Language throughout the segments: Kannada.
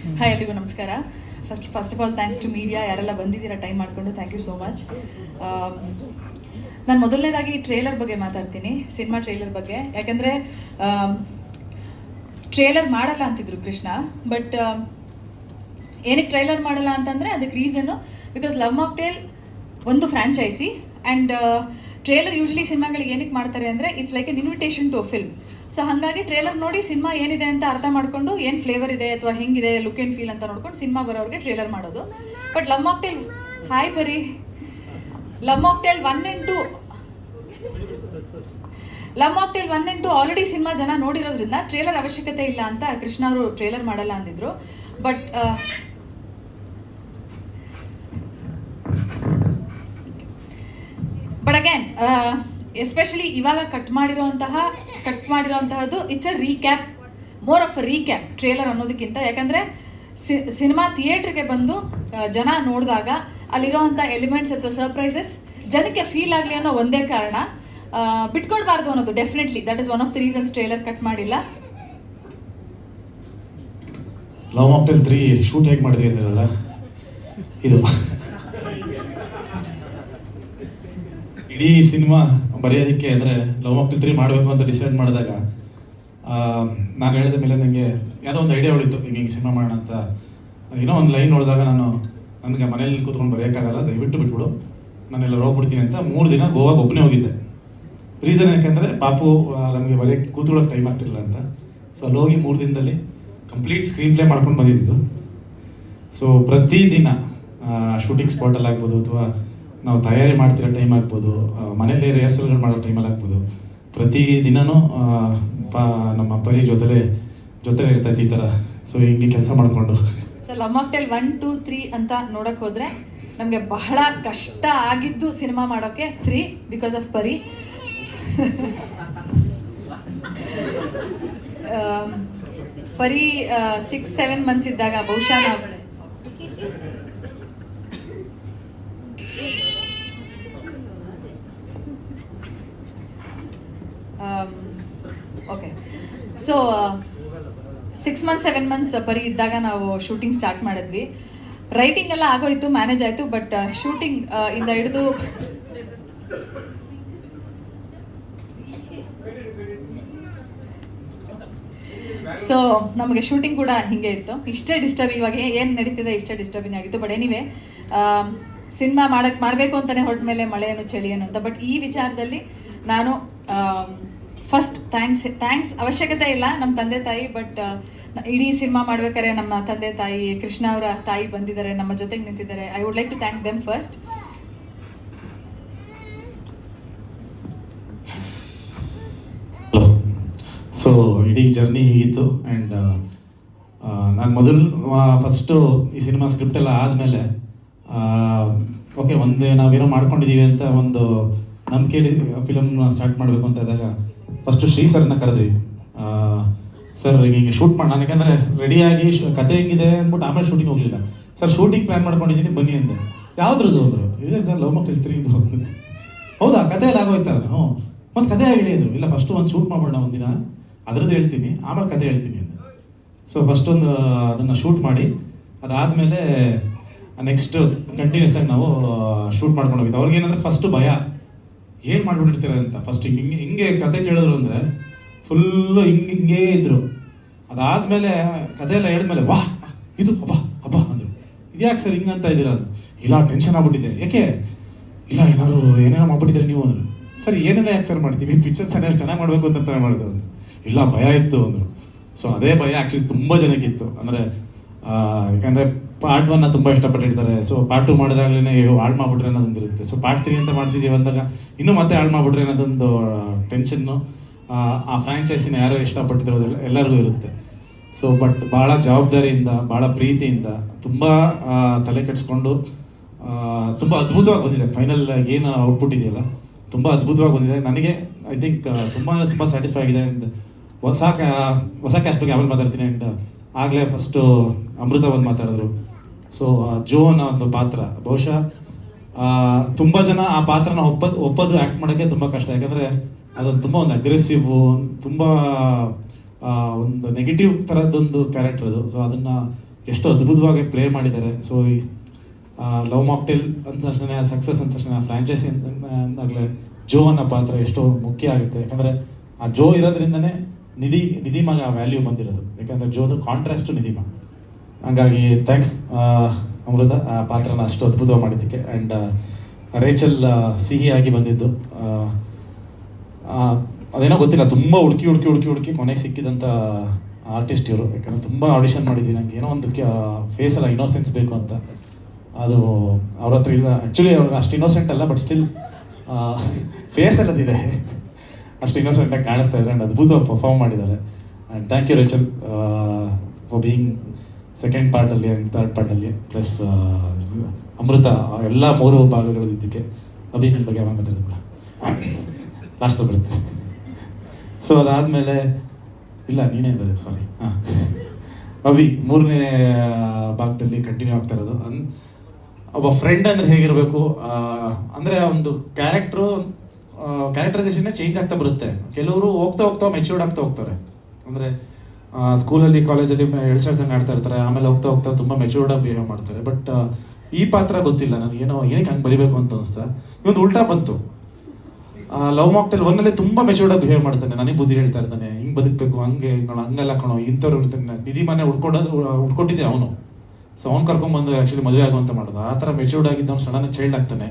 ಹಾಯ್ ಎಲ್ರಿಗೂ ನಮಸ್ಕಾರ. First of all thanks to media, ಯಾರೆಲ್ಲ ಬಂದಿದ್ದೀರಾ ಟೈಮ್ ಮಾಡಿಕೊಂಡು, ಥ್ಯಾಂಕ್ ಯು ಸೋ ಮಚ್. ನಾನು ಮೊದಲನೇದಾಗಿ ಟ್ರೇಲರ್ ಬಗ್ಗೆ ಮಾತಾಡ್ತೀನಿ, ಸಿನಿಮಾ ಟ್ರೇಲರ್ ಬಗ್ಗೆ. ಯಾಕೆಂದರೆ ಟ್ರೇಲರ್ ಮಾಡಲ್ಲ ಅಂತಿದ್ರು ಕೃಷ್ಣ, ಬಟ್ ಏನಕ್ಕೆ ಟ್ರೇಲರ್ ಮಾಡಲ್ಲ ಅಂತಂದರೆ ಅದಕ್ಕೆ ರೀಸನ್ನು ಬಿಕಾಸ್ ಲವ್ ಮಾಕ್ಟೇಲ್ ಒಂದು ಫ್ರ್ಯಾಂಚೈಸಿ ಆ್ಯಂಡ್ ಟ್ರೇಲರ್ ಯೂಶ್ವಲಿ ಸಿನಿಮಾಗಳಿಗೆ ಏನಕ್ಕೆ ಮಾಡ್ತಾರೆ ಅಂದರೆ it's like an invitation to a film. So ಹಾಗಾಗಿ ಟ್ರೇಲರ್ ನೋಡಿ ಸಿನಿಮಾ ಏನಿದೆ ಅಂತ ಅರ್ಥ ಮಾಡ್ಕೊಂಡು ಏನು ಫ್ಲೇವರ್ ಇದೆ ಅಥವಾ ಹೆಂಗಿದೆ ಲುಕ್ ಆ್ಯಂಡ್ ಫೀಲ್ ಅಂತ ನೋಡ್ಕೊಂಡು ಸಿನಿಮಾ ಬರೋರಿಗೆ ಟ್ರೇಲರ್ ಮಾಡೋದು. ಬಟ್ ಲವ್ ಮಾಕ್ಟೇಲ್ ಹಾಯ್ ಬರೀ love mocktail 1 and 2 love mocktail 1 and 2 already cinema ಜನ ನೋಡಿರೋದ್ರಿಂದ ಟ್ರೇಲರ್ ಅವಶ್ಯಕತೆ ಇಲ್ಲ ಅಂತ ಕೃಷ್ಣ ಅವರು ಟ್ರೇಲರ್ ಮಾಡಲ್ಲ ಅಂದಿದ್ರು. ಬಟ್ ಅಗೇನ್ ಎಸ್ಪೆಷಲಿ ಇವಾಗ ಕಟ್ ಮಾಡಿರೋಂತಹದ್ದು it's a recap, more of a recap trailer ಅನ್ನೋದಕ್ಕಿಂತ. ಯಾಕಂದರೆ ಸಿನಿಮಾ ಥಿಯೇಟ್ರಿಗೆ ಬಂದು ಜನ ನೋಡಿದಾಗ ಅಲ್ಲಿರೋವಂಥ ಎಲಿಮೆಂಟ್ಸ್ ಅಥವಾ ಸರ್ಪ್ರೈಸಸ್ ಜನಕ್ಕೆ ಫೀಲ್ ಆಗಲಿ ಅನ್ನೋ ಒಂದೇ ಕಾರಣ, ಬಿಟ್ಕೊಡ್ಬಾರ್ದು ಅನ್ನೋದು. Definitely that is one of the reasons trailer cut ಮಾಡಿಲ್ಲ. ಲವ್ ಮಾಕ್ಟೇಲ್ 3 ಶೂಟ್ ಹೇಗೆ ಮಾಡಿದ್ವಿ ಅಂದಿರಲ್ಲ, ಇದು ಇಡೀ ಸಿನಿಮಾ ಬರೆಯೋದಕ್ಕೆ ಅಂದರೆ ಲವ್ ಮಾಕ್ಟೇಲ್ 3 ಮಾಡಬೇಕು ಅಂತ ಡಿಸೈಡ್ ಮಾಡಿದಾಗ ನಾನು ಹೇಳಿದ ಮೇಲೆ ನನಗೆ ಯಾವುದೋ ಒಂದು ಐಡಿಯಾ ಹೊಳಿತು, ಹಿಂಗೆ ಸಿನಿಮಾ ಮಾಡೋಣ ಅಂತ. ಏನೋ ಒಂದು ಲೈನ್ ನೋಡಿದಾಗ ನನಗೆ ಮನೇಲಿ ಕೂತ್ಕೊಂಡು ಬರೆಯೋಕ್ಕಾಗಲ್ಲ, ದಯವಿಟ್ಟು ಬಿಟ್ಬಿಡು, ನಾನೆಲ್ಲ ಹೋಗ್ಬಿಡ್ತೀನಿ ಅಂತ 3 ದಿನ ಗೋವಾಗೆ ಒಬ್ಬನೇ ಹೋಗಿದ್ದೆ. ರೀಸನ್ ಯಾಕೆಂದರೆ ಪಾಪು ನಮಗೆ ಬರೆಯೋಕ್ಕೆ ಕೂತ್ಕೊಳ್ಳೋಕೆ ಟೈಮ್ ಆಗ್ತಿರಲಿಲ್ಲ ಅಂತ. ಸೊ ಅಲ್ಲಿ ಹೋಗಿ 3 ದಿನದಲ್ಲಿ ಕಂಪ್ಲೀಟ್ ಸ್ಕ್ರೀನ್ ಪ್ಲೇ ಮಾಡ್ಕೊಂಡು ಬಂದಿದ್ದು. ಸೊ ಪ್ರತಿದಿನ ಶೂಟಿಂಗ್ ಸ್ಪಾಟಲ್ಲಿ ಆಗ್ಬೋದು ಅಥವಾ ನಾವು ತಯಾರಿ ಮಾಡ್ತಿರೋ ಟೈಮ್ ಆಗ್ಬೋದು, ಮನೇಲಿ ರಿಹರ್ಸಲ್ಗಳು ಮಾಡೋ ಟೈಮಲ್ಲಿ ಆಗ್ಬೋದು, ಪ್ರತಿ ದಿನವೂ ನಮ್ಮ ಪರಿ ಜೊತೆಲೇ ಇರ್ತೈತೆ ಈ ಥರ. ಸೊ ಹಿಂಗೆ ಕೆಲಸ ಮಾಡಿಕೊಂಡು ಸೊ ಲವ್ ಮಾಕ್ಟೇಲ್ 1, 2, 3 ಅಂತ ನೋಡೋಕೆ ಹೋದರೆ ನಮಗೆ ಬಹಳ ಕಷ್ಟ ಆಗಿದ್ದು ಸಿನಿಮಾ ಮಾಡೋಕ್ಕೆ 3 ಬಿಕಾಸ್ ಆಫ್ ಪರಿ. ಪರಿ 6-7 ಮಂತ್ಸ್ ಇದ್ದಾಗ ಬಹುಶಃ ನಾವು ಓಕೆ ಸೊ 6-7 ಮಂತ್ಸ್ ಪರಿ ಇದ್ದಾಗ ನಾವು ಶೂಟಿಂಗ್ ಸ್ಟಾರ್ಟ್ ಮಾಡಿದ್ವಿ. ರೈಟಿಂಗ್ ಎಲ್ಲ ಆಗೋಯ್ತು, ಮ್ಯಾನೇಜ್ ಆಯಿತು. ಬಟ್ ಶೂಟಿಂಗ್ ಇಂದ ಹಿಡಿದು ಸೊ ನಮಗೆ ಶೂಟಿಂಗ್ ಕೂಡ ಹಿಂಗೆ ಇತ್ತು. ಇಷ್ಟೇ ಡಿಸ್ಟರ್ಬ್, ಇವಾಗ ಏನು ನಡೀತಿದೆ ಇಷ್ಟೇ ಡಿಸ್ಟರ್ಬಿಂಗ್ ಆಗಿತ್ತು. ಬಟ್ ಎನಿವೆ ಸಿನಿಮಾ ಮಾಡಬೇಕು ಅಂತಲೇ ಹೊರಟ ಮೇಲೆ ಮಳೆಯನ್ನು ಚಳಿಯನ್ನು ಅಂತ. ಬಟ್ ಈ ವಿಚಾರದಲ್ಲಿ ನಾನು ಫಸ್ಟ್ ಥ್ಯಾಂಕ್ಸ್ ಅವಶ್ಯಕತೆ ಇಲ್ಲ ನಮ್ಮ ತಂದೆ ತಾಯಿ, ಬಟ್ ಇಡೀ ಸಿನಿಮಾ ಮಾಡ್ಬೇಕಾದ್ರೆ ನಮ್ಮ ತಂದೆ ತಾಯಿ, ಕೃಷ್ಣ ಅವರ ತಾಯಿ ಬಂದಿದ್ದಾರೆ, ನಮ್ಮ ಜೊತೆಗೆ ನಿಂತಿದ್ದಾರೆ. I would like to thank them first. So ಇಡೀ ಜರ್ನಿ ಹೀಗಿತ್ತು. ಆ್ಯಂಡ್ ನಾನು ಫಸ್ಟು ಈ ಸಿನಿಮಾ ಸ್ಕ್ರಿಪ್ಟ್ ಎಲ್ಲ ಆದಮೇಲೆ ಓಕೆ ನಾವೇನೋ ಮಾಡ್ಕೊಂಡಿದ್ದೀವಿ ಅಂತ ಒಂದು ನಂಬಿಕೆಯಲ್ಲಿ ಫಿಲಮ್ನ ಸ್ಟಾರ್ಟ್ ಮಾಡಬೇಕು ಅಂತ ಇದ್ದಾಗ ಫಸ್ಟು ಶ್ರೀ ಸರ್ನ ಕರೆದ್ವಿ. ಸರ್ ಹಿಂಗೆ ಶೂಟ್ ಮಾಡಿ, ನಾನು ಯಾಕಂದರೆ ರೆಡಿಯಾಗಿ ಕತೆ ಹೆಂಗಿದೆ ಅಂದ್ಬಿಟ್ಟು ಆಮೇಲೆ ಶೂಟಿಂಗ್ ಹೋಗಲಿಲ್ಲ. ಸರ್ ಶೂಟಿಂಗ್ ಪ್ಲ್ಯಾನ್ ಮಾಡ್ಕೊಂಡಿದ್ದೀನಿ ಬನ್ನಿ ಅಂದೆ. ಯಾವುದ್ರದ್ದು ಅಂದರು, ಇದೆ ಸರ್ ಲವ್ ಮಾಕ್ಟೇಲ್ 3 ಇದು. ಹೌದಾ, ಕತೆ ಎಲ್ಲ ಆಗೋಯ್ತಾ? ಹ್ಞೂ, ಮತ್ತು ಕತೆ ಹೇಳಿ ಅಂದರು. ಇಲ್ಲ ಫಸ್ಟು ಒಂದು ಶೂಟ್ ಮಾಡೋಣ ಒಂದಿನ, ಅದ್ರದ್ದು ಹೇಳ್ತೀನಿ ಆಮೇಲೆ ಕತೆ ಹೇಳ್ತೀನಿ ಅಂತ. ಸೊ ಫಸ್ಟ್ ಅದನ್ನು ಶೂಟ್ ಮಾಡಿ ಅದಾದಮೇಲೆ ನೆಕ್ಸ್ಟ್ ಕಂಟಿನ್ಯೂಸ್ ಆಗಿ ನಾವು ಶೂಟ್ ಮಾಡ್ಕೊಂಡು ಹೋಗಿದ್ದು. ಅವ್ರಿಗೇನಂದರೆ ಫಸ್ಟು ಭಯ, ಏನು ಮಾಡ್ಬಿಟ್ಟಿರ್ತಾರೆ ಅಂತ. ಫಸ್ಟ್ ಹಿಂಗೆ ಕತೆ ಕೇಳಿದ್ರು ಅಂದರೆ ಫುಲ್ಲು ಹಿಂಗೇ ಇದ್ದರು. ಅದಾದಮೇಲೆ ಕತೆ ಎಲ್ಲ ಹೇಳಿದ್ಮೇಲೆ ವಾಹ್ ಇದು ಹಬ್ಬ ಅಂದರು. ಇದ್ಯಾಕೆ ಸರ್ ಹಿಂಗಂತ ಇದ್ದೀರಾ ಅಂತ. ಇಲ್ಲ ಟೆನ್ಷನ್ ಆಗ್ಬಿಟ್ಟಿದೆ. ಯಾಕೆ? ಇಲ್ಲ ಏನೇನೋ ಮಾಡ್ಬಿಟ್ಟಿದ್ರೆ ನೀವು ಅಂದರು. ಸರ್ ಏನೇನೋ ಯಾಕೆ ಸರ್ ಮಾಡ್ತೀವಿ, ಪಿಕ್ಚರ್ ಚೆನ್ನಾಗಿ ಮಾಡಬೇಕು ಅಂತ ಮಾಡೋದು ಅಂದರು. ಇಲ್ಲ ಭಯ ಇತ್ತು ಅಂದರು. ಸೊ ಅದೇ ಭಯ ಆ್ಯಕ್ಚುಲಿ ತುಂಬ ಜನಕ್ಕಿತ್ತು. ಅಂದರೆ ಯಾಕಂದರೆ ಪಾರ್ಟ್ 1 ತುಂಬ ಇಷ್ಟಪಟ್ಟಿರ್ತಾರೆ. ಸೊ ಪಾರ್ಟ್ 2 ಮಾಡಿದಾಗಲೇ ಹಾಳು ಮಾಡ್ಬಿಟ್ರೆ ಅನ್ನೋದೊಂದಿರುತ್ತೆ. ಸೊ ಪಾರ್ಟ್ 3 ಅಂತ ಮಾಡ್ತಿದ್ದೀವಿ ಅಂದಾಗ ಇನ್ನೂ ಮತ್ತೆ ಹಾಳು ಮಾಡ್ಬಿಟ್ರೆ ಅನ್ನೋದೊಂದು ಟೆನ್ಷನ್ನು ಆ ಫ್ರ್ಯಾಂಚೈಸಿನ ಯಾರು ಇಷ್ಟಪಟ್ಟಿರೋದು ಎಲ್ಲರಿಗೂ ಇರುತ್ತೆ. ಸೊ ಬಟ್ ಭಾಳ ಜವಾಬ್ದಾರಿಯಿಂದ, ಭಾಳ ಪ್ರೀತಿಯಿಂದ, ತುಂಬ ತಲೆ ಕೆಡಿಸ್ಕೊಂಡು ತುಂಬ ಅದ್ಭುತವಾಗಿ ಬಂದಿದೆ. ಫೈನಲ್ ಏನು ಔಟ್ಪುಟ್ ಇದೆಯಲ್ಲ ತುಂಬ ಅದ್ಭುತವಾಗಿ ಬಂದಿದೆ. ನನಗೆ ಐ ಥಿಂಕ್ ತುಂಬ ಸ್ಯಾಟಿಸ್ಫೈ ಆಗಿದೆ. ಆ್ಯಂಡ್ ಹೊಸ ಕ್ಯಾಸ್ಟ್ ಬಗ್ಗೆ ಆಮೇಲೆ ಮಾತಾಡ್ತೀನಿ. ಆ್ಯಂಡ್ ಆಗಲೇ ಫಸ್ಟು ಅಮೃತ ಬಂದು ಮಾತಾಡಿದ್ರು. ಸೊ ಜೋ ಅನ್ನೋ ಒಂದು ಪಾತ್ರ ಬಹುಶಃ ತುಂಬ ಜನ ಆ ಪಾತ್ರನ ಒಪ್ಪೋದು ಆ್ಯಕ್ಟ್ ಮಾಡೋಕ್ಕೆ ತುಂಬ ಕಷ್ಟ. ಯಾಕಂದರೆ ಅದೊಂದು ತುಂಬ ಒಂದು ಅಗ್ರೆಸಿವ್, ತುಂಬ ಒಂದು ನೆಗೆಟಿವ್ ಥರದ್ದೊಂದು ಕ್ಯಾರೆಕ್ಟರ್ ಅದು. ಸೊ ಅದನ್ನು ಎಷ್ಟು ಅದ್ಭುತವಾಗಿ ಪ್ಲೇ ಮಾಡಿದ್ದಾರೆ. ಸೊ ಲವ್ ಮಾಕ್ಟೇಲ್ ಅಂದ ತಕ್ಷಣ ಸಕ್ಸಸ್ ಅಂದ ತಕ್ಷಣ ಫ್ರಾಂಚೈಸಿ ಅಂದಾಗಲೇ ಜೋ ಅನ್ನೋ ಪಾತ್ರ ಎಷ್ಟೋ ಮುಖ್ಯ ಆಗುತ್ತೆ. ಯಾಕಂದರೆ ಆ ಜೋ ಇರೋದ್ರಿಂದನೇ ನಿಧಿಮಾಗ ಆ ವ್ಯಾಲ್ಯೂ ಬಂದಿರೋದು. ಯಾಕಂದರೆ ಜೋದು ಕಾಂಟ್ರಾಸ್ಟು ನಿಧಿಮ. ಹಾಗಾಗಿ ಥ್ಯಾಂಕ್ಸ್ ಅಮೃತ ಆ ಪಾತ್ರನ ಅಷ್ಟು ಅದ್ಭುತವಾಗಿ ಮಾಡಿದ್ದಕ್ಕೆ. ಆ್ಯಂಡ್ ರೇಚಲ್ ಸಿಹಿಯಾಗಿ ಬಂದಿದ್ದು ಅದೇನೋ ಗೊತ್ತಿಲ್ಲ, ತುಂಬ ಹುಡುಕಿ ಕೊನೆಗೆ ಸಿಕ್ಕಿದಂಥ ಆರ್ಟಿಸ್ಟ್ ಇವರು. ಯಾಕಂದರೆ ತುಂಬ ಆಡಿಷನ್ ಮಾಡಿದ್ವಿ, ನನಗೆ ಏನೋ ಒಂದು ಫೇಸಲ್ಲ ಇನ್ನೋಸೆನ್ಸ್ ಬೇಕು ಅಂತ. ಅದು ಅವ್ರ ಹತ್ರ ಇಲ್ಲ. ಆ್ಯಕ್ಚುಲಿ ಅವ್ರಿಗೆ ಅಷ್ಟು ಇನ್ನೋಸೆಂಟ್ ಅಲ್ಲ, ಬಟ್ ಸ್ಟಿಲ್ ಫೇಸ್ ಎಲ್ಲದಿದೆ, ಅಷ್ಟು ಇನ್ನೋಸೆಂಟಾಗಿ ಕಾಣಿಸ್ತಾ ಇದ್ದಾರೆ. ಆ್ಯಂಡ್ ಅದ್ಭುತವಾಗಿ ಪರ್ಫಾರ್ಮ್ ಮಾಡಿದ್ದಾರೆ. And thank you Rachel for being second ಪಾರ್ಟಲ್ಲಿ ಆ್ಯಂಡ್ ಥರ್ಡ್ ಪಾರ್ಟಲ್ಲಿ. ಪ್ಲಸ್ ಅಮೃತ ಎಲ್ಲ 3 ಭಾಗಗಳಿದ್ದಕ್ಕೆ. ಅಭಿ ನಿಮ್ಮ ಬಗ್ಗೆ ಯಾವಾಗ ಮಾತಾಡಿದ್ರು ಲಾಸ್ಟಲ್ಲಿ ಬರುತ್ತೆ. ಸೊ ಅದಾದಮೇಲೆ ಇಲ್ಲ ನೀನೇ ಇರೋದು, ಸಾರಿ. ಅಭಿ 3ನೇ ಭಾಗದಲ್ಲಿ ಕಂಟಿನ್ಯೂ ಆಗ್ತಾ ಇರೋದು. ಒಬ್ಬ ಫ್ರೆಂಡ್ ಅಂದರೆ ಹೇಗಿರಬೇಕು ಅಂದರೆ ಒಂದು ಕ್ಯಾರೆಕ್ಟರೈಸೇಷನ್ನೇ ಚೇಂಜ್ ಆಗ್ತಾ ಬರುತ್ತೆ. ಕೆಲವರು ಹೋಗ್ತಾ ಮೆಚ್ಯೂರ್ಡ್ ಆಗ್ತಾ ಹೋಗ್ತಾರೆ. ಅಂದರೆ ಸ್ಕೂಲಲ್ಲಿ ಕಾಲೇಜಲ್ಲಿ ಎಳ್ಸಂಗೆ ಆಡ್ತಾ ಇರ್ತಾರೆ, ಆಮೇಲೆ ಹೋಗ್ತಾ ತುಂಬ ಮೆಚ್ಯೂರ್ಡಾಗಿ ಬಿಹೇವ್ ಮಾಡ್ತಾರೆ. ಬಟ್ ಈ ಪಾತ್ರ ಗೊತ್ತಿಲ್ಲ ನನಗೆ, ಏನಕ್ಕೆ ಹಂಗೆ ಬರಿಬೇಕು ಅಂತ ಅನಿಸ್ತಾ. ಇವತ್ತು ಉಲ್ಟಾ ಬಂತು. ಲವ್ ಮಾಕ್ಟೇಲ್ 1ನಲ್ಲಿ ತುಂಬ ಮೆಚ್ಯೂರ್ಡಾಗಿ ಬಿಹೇವ್ ಮಾಡ್ತಾನೆ, ನನಗೆ ಬುದ್ಧಿ ಹೇಳ್ತಾ ಇರ್ತಾನೆ, ಹಿಂಗೆ ಬದುಕಬೇಕು, ಹಂಗೆಲ್ಲ ಕಣೋ, ಇಂಥವ್ರು ಇರ್ತಾನೆ. ನಿಧಿ ಮನೆ ಹುಡ್ಕೊಟ್ಟಿದ್ದೆ ಅವನು. ಸೊ ಅವ್ನು ಕರ್ಕೊಂಡ್ಬಂದು ಆ್ಯಕ್ಚುಲಿ ಮದುವೆ ಆಗುವಂತ ಮಾಡೋದು. ಆ ಥರ ಮೆಚ್ಯೂರ್ಡ್ ಆಗಿದ್ದು ಸಡನ್ ಚೈಲ್ಡ್ ಆಗ್ತಾನೆ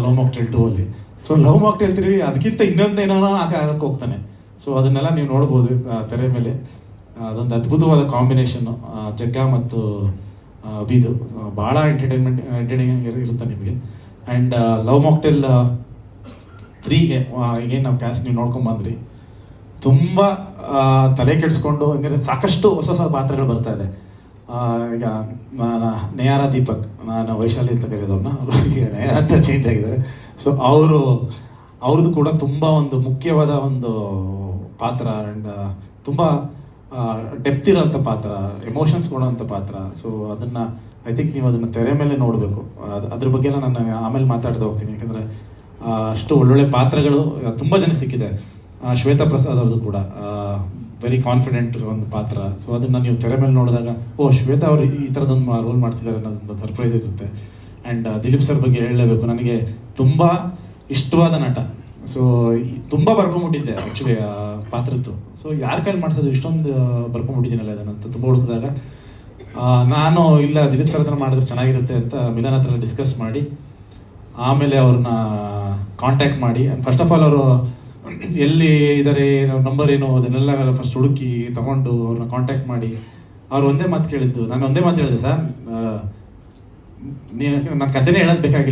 ಲವ್ ಮಾಕ್ಟೇಲ್ 2ಅಲ್ಲಿ. ಸೊ ಲವ್ ಮಾಕ್ಟೇಲ್ 3 ಅದಕ್ಕಿಂತ ಇನ್ನೊಂದೇನೋ ಆಗಕ್ಕೆ ಹೋಗ್ತಾನೆ. ಸೊ ಅದನ್ನೆಲ್ಲ ನೀವು ನೋಡ್ಬೋದು ತೆರೆ ಮೇಲೆ. ಅದೊಂದು ಅದ್ಭುತವಾದ ಕಾಂಬಿನೇಷನ್ನು ಜಗ್ಗ ಮತ್ತು ಅಭಿದು. ಭಾಳ ಎಂಟರ್ಟೈನಿಂಗ್ ಇರುತ್ತೆ ನಿಮಗೆ. ಆ್ಯಂಡ್ ಲವ್ ಮಾಕ್ಟೇಲ್ 3ಗೆ ಈಗೇನು ನಾವು ಕ್ಯಾಸ್ಟ್ ನೀವು ನೋಡ್ಕೊಂಬಂದ್ರಿ, ತುಂಬ ತಲೆ ಕೆಡಿಸ್ಕೊಂಡು ಹಂಗಾರೆ ಸಾಕಷ್ಟು ಹೊಸ ಪಾತ್ರಗಳು ಬರ್ತಾ ಇದೆ. ಈಗ ನೇಹಾರ ದೀಪಕ್, ನಾನು ವೈಶಾಲಿ ಅಂತ ಕರೆಯೋದವ್ರನ್ನ, ಈಗ ನೇಹಾರ ಅಂತ ಚೇಂಜ್ ಆಗಿದ್ದಾರೆ. ಸೊ ಅವ್ರದ್ದು ಕೂಡ ತುಂಬ ಒಂದು ಮುಖ್ಯವಾದ ಒಂದು ಪಾತ್ರ. ಆ್ಯಂಡ್ ತುಂಬ ಡೆಪ್ತ್ ಇರೋಂಥ ಪಾತ್ರ, ಎಮೋಷನ್ಸ್ ಕೊಡೋಂಥ ಪಾತ್ರ. ಸೊ ಅದನ್ನು ಐ ಥಿಂಕ್ ನೀವು ಅದನ್ನು ತೆರೆ ಮೇಲೆ ನೋಡಬೇಕು. ಅದ್ರ ಬಗ್ಗೆ ಎಲ್ಲ ನಾನು ಆಮೇಲೆ ಮಾತಾಡ್ತಾ ಹೋಗ್ತೀನಿ. ಯಾಕಂದರೆ ಅಷ್ಟು ಒಳ್ಳೊಳ್ಳೆ ಪಾತ್ರಗಳು ತುಂಬ ಜನ ಸಿಕ್ಕಿದೆ. ಶ್ವೇತಾ ಪ್ರಸಾದ್ ಅವ್ರದ್ದು ಕೂಡ ವೆರಿ ಕಾನ್ಫಿಡೆಂಟ್ ಒಂದು ಪಾತ್ರ. ಸೊ ಅದನ್ನು ನೀವು ತೆರೆ ಮೇಲೆ ನೋಡಿದಾಗ ಶ್ವೇತಾ ಅವರು ಈ ಥರದೊಂದು ರೋಲ್ ಮಾಡ್ತಿದ್ದಾರೆ ಅನ್ನೋದೊಂದು ಸರ್ಪ್ರೈಸ್ ಇರುತ್ತೆ. ಆ್ಯಂಡ್ ದಿಲೀಪ್ ಸರ್ ಬಗ್ಗೆ ಹೇಳಲೇಬೇಕು, ನನಗೆ ತುಂಬ ಇಷ್ಟವಾದ ನಟ. ಸೊ ತುಂಬ ಬರ್ಕೊಂಬಿಟ್ಟಿದ್ದೆ ಆ್ಯಕ್ಚುಲಿ ಆ ಪಾತ್ರದ್ದು. ಸೊ ಯಾರ ಕೈಲಿ ಮಾಡ್ಸೋದು, ಇಷ್ಟೊಂದು ಬರ್ಕೊಂಬಿಟ್ಟಿದ್ದೀನಲ್ಲ ಅದನ್ನಂತ ತುಂಬ ಹುಡುಕಿದಾಗ ನಾನು ಇಲ್ಲ ದಿಲೀಪ್ ಸರ್ ಹತ್ರ ಮಾಡಿದ್ರೆ ಚೆನ್ನಾಗಿರುತ್ತೆ ಅಂತ ಮಿಲನ್ ಹತ್ರ ಡಿಸ್ಕಸ್ ಮಾಡಿ ಆಮೇಲೆ ಅವ್ರನ್ನ ಕಾಂಟ್ಯಾಕ್ಟ್ ಮಾಡಿ, ಫಸ್ಟ್ ಆಫ್ ಆಲ್ ಅವರು ಎಲ್ಲಿ ಇದ್ದಾರೆ, ನಂಬರ್ ಏನು, ಅದನ್ನೆಲ್ಲ ಫಸ್ಟ್ ಹುಡುಕಿ ತಗೊಂಡು ಅವ್ರನ್ನ ಕಾಂಟ್ಯಾಕ್ಟ್ ಮಾಡಿ ಅವ್ರು ಒಂದೇ ಮಾತು ಕೇಳಿದ್ದು. ನಾನು ಒಂದೇ ಮಾತು ಹೇಳಿದೆ, ಸರ್ ನೀವು ನನ್ನ ಕಥೆನೇ ಹೇಳೋದು ಬೇಕಾಗಿಲ್ಲ.